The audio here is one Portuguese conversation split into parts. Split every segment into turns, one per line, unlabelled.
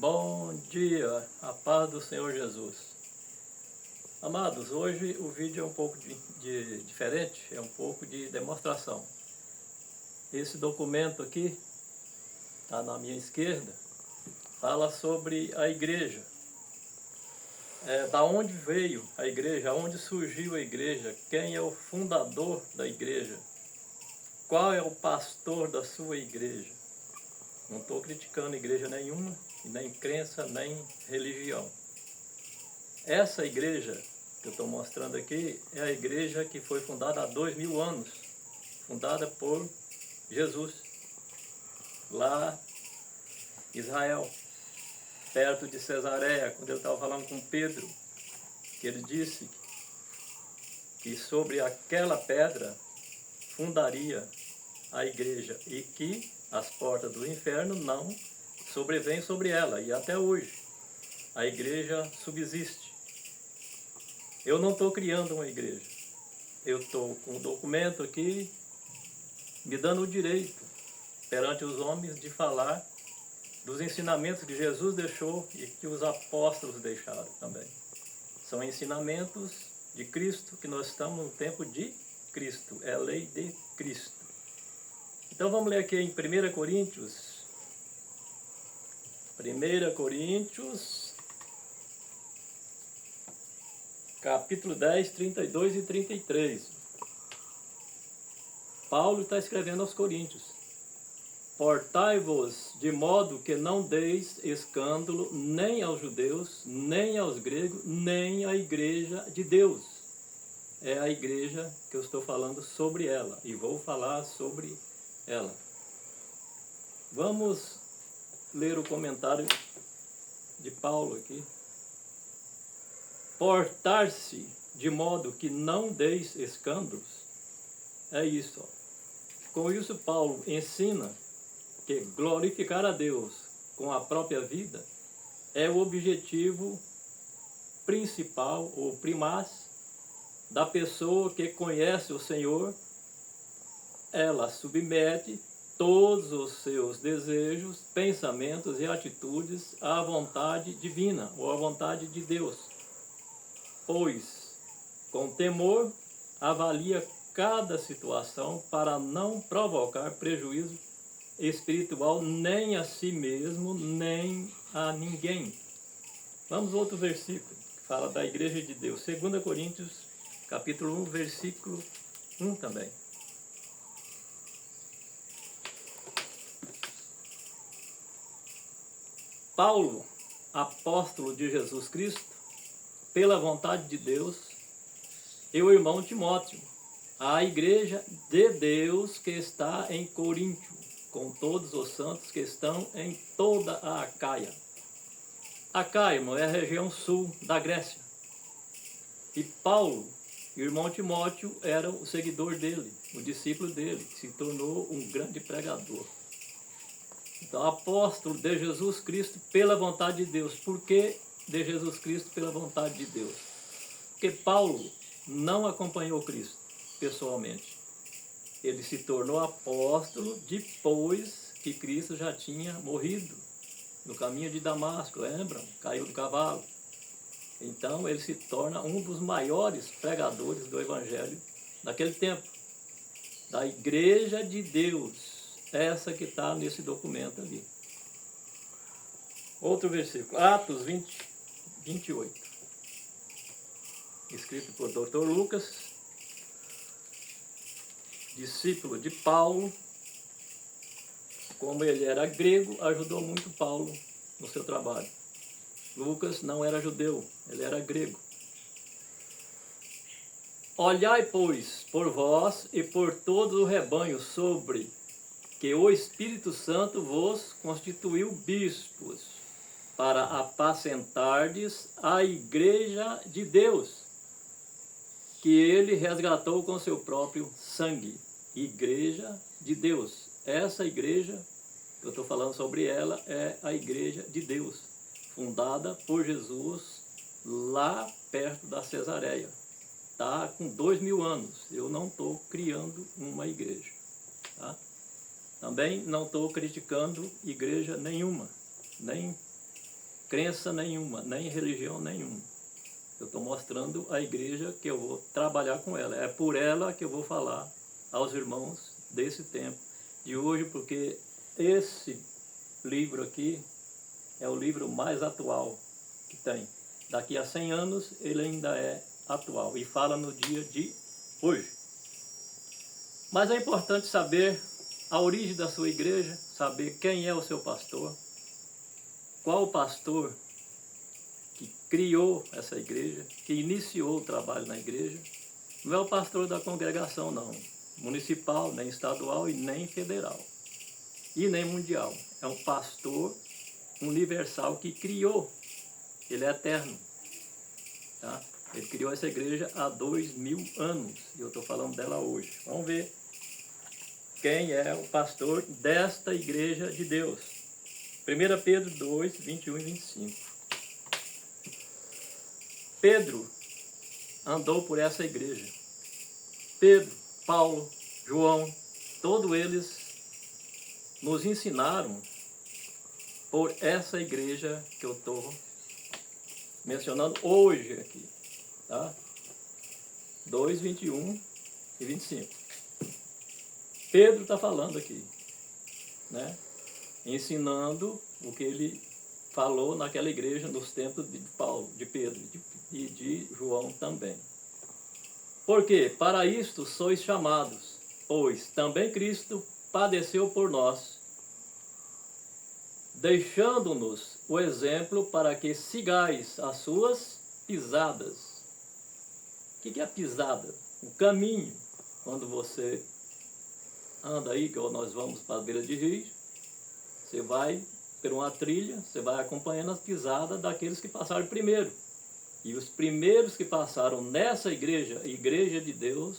Bom dia, a paz do Senhor Jesus. Amados, hoje o vídeo é um pouco diferente, é um pouco de demonstração. Esse documento aqui, está na minha esquerda, fala sobre a igreja. Da onde veio a igreja, aonde surgiu a igreja, quem é o fundador da igreja, qual é o pastor da sua igreja. Não estou criticando igreja nenhuma, nem crença, nem religião. Essa igreja que eu estou mostrando aqui é a igreja que foi fundada há 2000 anos, fundada por Jesus, lá em Israel, perto de Cesareia, quando ele estava falando com Pedro, que ele disse que sobre aquela pedra fundaria a igreja e que as portas do inferno não sobrevêm sobre ela. E até hoje a igreja subsiste. Eu não estou criando uma igreja, eu estou com um documento aqui me dando o direito perante os homens de falar dos ensinamentos que Jesus deixou e que os apóstolos deixaram também. São ensinamentos de Cristo, que nós estamos no tempo de Cristo, é a lei de Cristo. Então vamos ler aqui em 1 Coríntios, capítulo 10, 32 e 33. Paulo está escrevendo aos Coríntios. Portai-vos de modo que não deis escândalo nem aos judeus, nem aos gregos, nem à igreja de Deus. É a igreja que eu estou falando sobre ela, e vou falar sobre ela. Vamos ler o comentário de Paulo aqui. Portar-se de modo que não deis escândalos. É isso. Com isso Paulo ensina que glorificar a Deus com a própria vida é o objetivo principal ou primaz da pessoa que conhece o Senhor. Ela submete todos os seus desejos, pensamentos e atitudes à vontade divina ou à vontade de Deus, pois com temor avalia cada situação para não provocar prejuízo espiritual nem a si mesmo, nem a ninguém. Vamos ao outro versículo, que fala da igreja de Deus. 2 Coríntios, capítulo 1, versículo 1 também. Paulo, apóstolo de Jesus Cristo, pela vontade de Deus, e o irmão Timóteo, a igreja de Deus que está em Coríntio, com todos os santos que estão em toda a Acaia. Acaia é a região sul da Grécia. E Paulo, irmão Timóteo, era o seguidor dele, o discípulo dele, que se tornou um grande pregador. Então, apóstolo de Jesus Cristo pela vontade de Deus. Por que de Jesus Cristo pela vontade de Deus? Porque Paulo não acompanhou Cristo pessoalmente. Ele se tornou apóstolo depois que Cristo já tinha morrido no caminho de Damasco, lembram? Caiu do cavalo. Então ele se torna um dos maiores pregadores do Evangelho daquele tempo, da igreja de Deus, essa que está nesse documento ali. Outro versículo, Atos 28, escrito por Dr. Lucas, discípulo de Paulo. Como ele era grego, ajudou muito Paulo no seu trabalho. Lucas não era judeu, ele era grego. Olhai, pois, por vós e por todo o rebanho, sobre que o Espírito Santo vos constituiu bispos, para apacentardes a igreja de Deus, que ele resgatou com seu próprio sangue. Igreja de Deus. Essa igreja que eu estou falando sobre ela é a igreja de Deus, fundada por Jesus lá perto da Cesareia. Está com 2000 anos. Eu não estou criando uma igreja. Tá? Também não estou criticando igreja nenhuma, nem crença nenhuma, nem religião nenhuma. Eu estou mostrando a igreja que eu vou trabalhar com ela. É por ela que eu vou falar aos irmãos desse tempo, de hoje, porque esse livro aqui é o livro mais atual que tem. Daqui a 100 anos ele ainda é atual e fala no dia de hoje. Mas é importante saber a origem da sua igreja, saber quem é o seu pastor, qual o pastor que criou essa igreja, que iniciou o trabalho na igreja. Não é o pastor da congregação, não, municipal, nem estadual e nem federal, e nem mundial. É um pastor universal que criou, ele é eterno, tá? Ele criou essa igreja há 2000 anos, e eu estou falando dela hoje. Vamos ver quem é o pastor desta igreja de Deus. 1 Pedro 2, 21 e 25. Pedro andou por essa igreja. Pedro, Paulo, João, todos eles nos ensinaram por essa igreja que eu estou mencionando hoje aqui, tá? 2, 21 e 25. Pedro está falando aqui, né? Ensinando o que ele falou naquela igreja nos tempos de Paulo, de Pedro e de João também. Porque para isto sois chamados, pois também Cristo padeceu por nós, deixando-nos o exemplo para que sigais as suas pisadas. O que é a pisada? O caminho. Quando você anda aí, que nós vamos para a beira de rio, você vai por uma trilha, você vai acompanhando as pisadas daqueles que passaram primeiro. E os primeiros que passaram nessa igreja, igreja de Deus,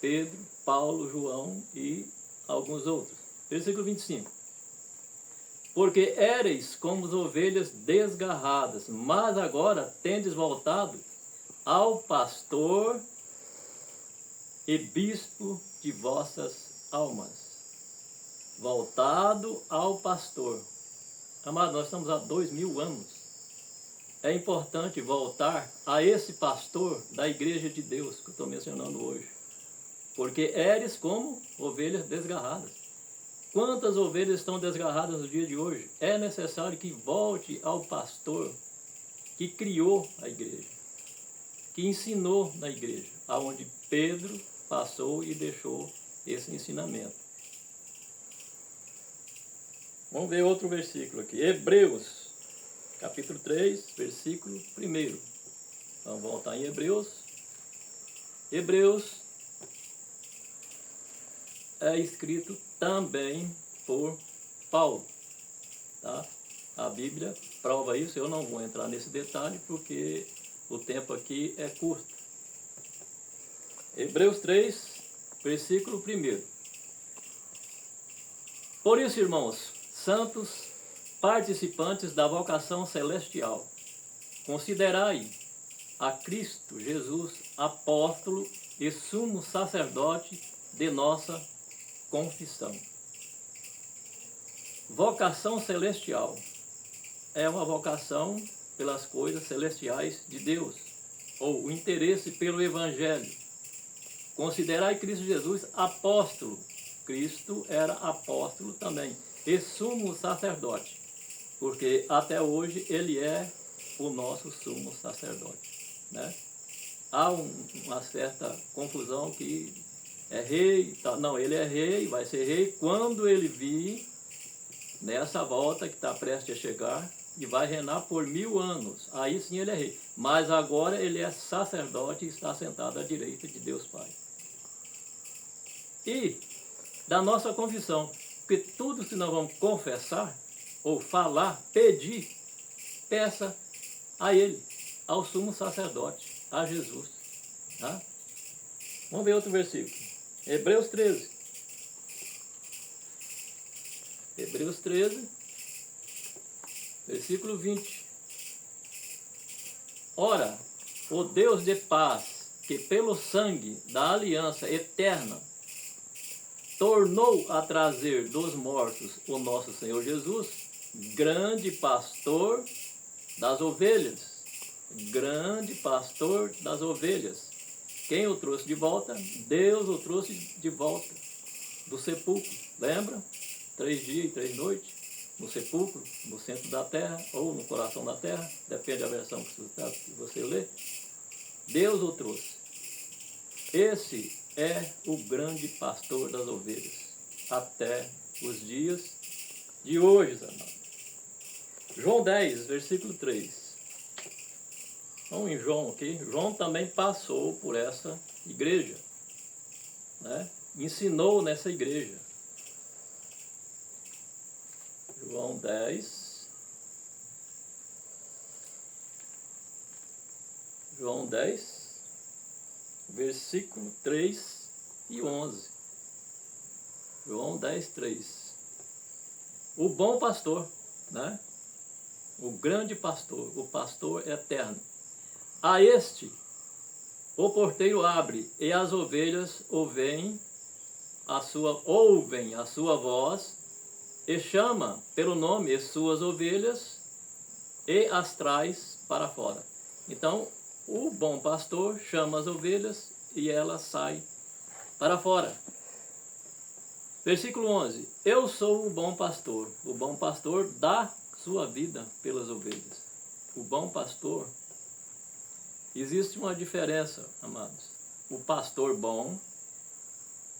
Pedro, Paulo, João e alguns outros. Versículo 25. Porque éreis como as ovelhas desgarradas, mas agora tendes voltado ao pastor e bispo de vossas almas. Voltado ao pastor. Amado, nós estamos há 2000 anos. É importante voltar a esse pastor da igreja de Deus que eu estou mencionando hoje. Porque éres como ovelhas desgarradas. Quantas ovelhas estão desgarradas no dia de hoje? É necessário que volte ao pastor que criou a igreja, que ensinou na igreja, aonde Pedro passou e deixou esse ensinamento. Vamos ver outro versículo aqui. Hebreus, capítulo 3, versículo 1. Vamos voltar em Hebreus. Hebreus é escrito também por Paulo, tá? A Bíblia prova isso. Eu não vou entrar nesse detalhe porque o tempo aqui é curto. Hebreus 3, versículo 1. Por isso, irmãos, santos, participantes da vocação celestial, considerai a Cristo Jesus, apóstolo e sumo sacerdote de nossa confissão. Vocação celestial é uma vocação pelas coisas celestiais de Deus, ou o interesse pelo Evangelho. Considerai Cristo Jesus apóstolo. Cristo era apóstolo também, e sumo sacerdote, porque até hoje ele é o nosso sumo sacerdote, né? Há uma certa confusão que é rei, tá? Não, ele é rei, vai ser rei quando ele vir nessa volta que está prestes a chegar e vai reinar por 1000 anos. Aí sim ele é rei. Mas agora ele é sacerdote e está sentado à direita de Deus Pai. E da nossa confissão, porque tudo que nós vamos confessar ou falar, pedir, peça a ele, ao sumo sacerdote, a Jesus. Tá? Vamos ver outro versículo. Hebreus 13. Hebreus 13, versículo 20. Ora, o Deus de paz, que pelo sangue da aliança eterna tornou a trazer dos mortos o nosso Senhor Jesus, grande pastor das ovelhas, grande pastor das ovelhas. Quem o trouxe de volta? Deus o trouxe de volta do sepulcro. Lembra? 3 dias e 3 noites no sepulcro, no centro da terra ou no coração da terra, depende da versão que você lê. Deus o trouxe. Esse é o grande pastor das ovelhas até os dias de hoje, amados. João 10, versículo 3. Vamos em João aqui. João também passou por essa igreja, né? Ensinou nessa igreja. João 10. João 10, versículo 3 e 11. João 10, 3. O bom pastor, né? O grande pastor, o pastor eterno. A este o porteiro abre, e as ovelhas ouvem a sua voz, e chama pelo nome as suas ovelhas, e as traz para fora. Então, o bom pastor chama as ovelhas, e elas saem para fora. Versículo 11. Eu sou o bom pastor dá sua vida pelas ovelhas. O bom pastor, existe uma diferença, amados. O pastor bom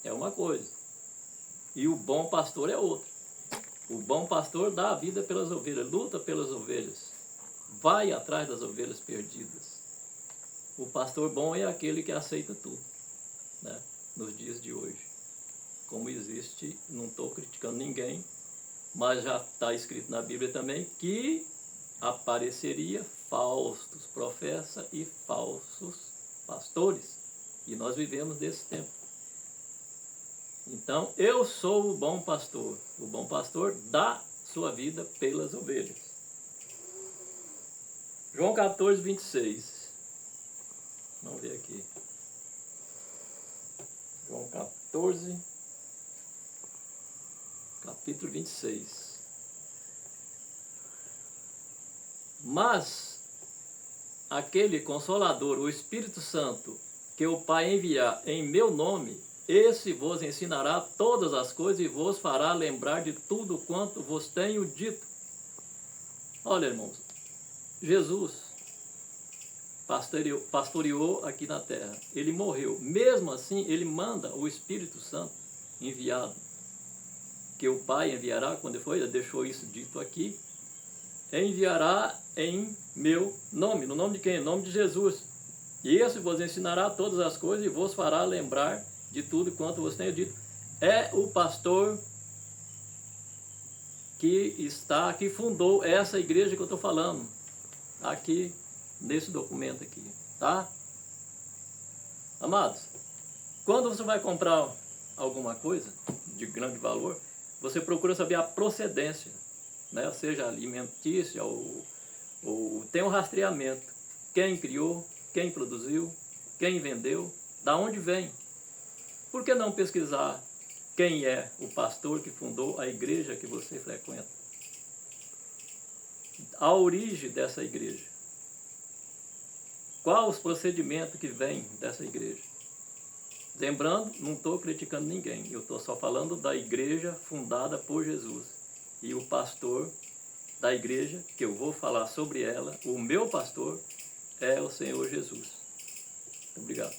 é uma coisa, e o bom pastor é outra. O bom pastor dá a vida pelas ovelhas, luta pelas ovelhas, vai atrás das ovelhas perdidas. O pastor bom é aquele que aceita tudo, né? Nos dias de hoje. Como existe, não estou criticando ninguém, mas já está escrito na Bíblia também que apareceria falsos profetas e falsos pastores. E nós vivemos desse tempo. Então, eu sou o bom pastor. O bom pastor dá sua vida pelas ovelhas. João 14, 26. Vamos ver aqui. João 14, capítulo 26. Mas aquele Consolador, o Espírito Santo, que o Pai enviar em meu nome, esse vos ensinará todas as coisas e vos fará lembrar de tudo quanto vos tenho dito. Olha, irmãos, Jesus pastoreou aqui na terra. Ele morreu. Mesmo assim, ele manda o Espírito Santo enviado, que o Pai enviará, quando foi, ele deixou isso dito aqui, enviará em meu nome. No nome de quem? Em nome de Jesus. E esse vos ensinará todas as coisas e vos fará lembrar de tudo quanto vos tenho dito. É o pastor que fundou essa igreja que eu estou falando, aqui, nesse documento aqui, tá? Amados, quando você vai comprar alguma coisa de grande valor, você procura saber a procedência, né? Seja alimentícia ou tem um rastreamento. Quem criou, quem produziu, quem vendeu, da onde vem. Por que não pesquisar quem é o pastor que fundou a igreja que você frequenta? A origem dessa igreja. Qual os procedimentos que vêm dessa igreja? Lembrando, não estou criticando ninguém, eu estou só falando da igreja fundada por Jesus. E o pastor da igreja, que eu vou falar sobre ela, o meu pastor, é o Senhor Jesus. Obrigado.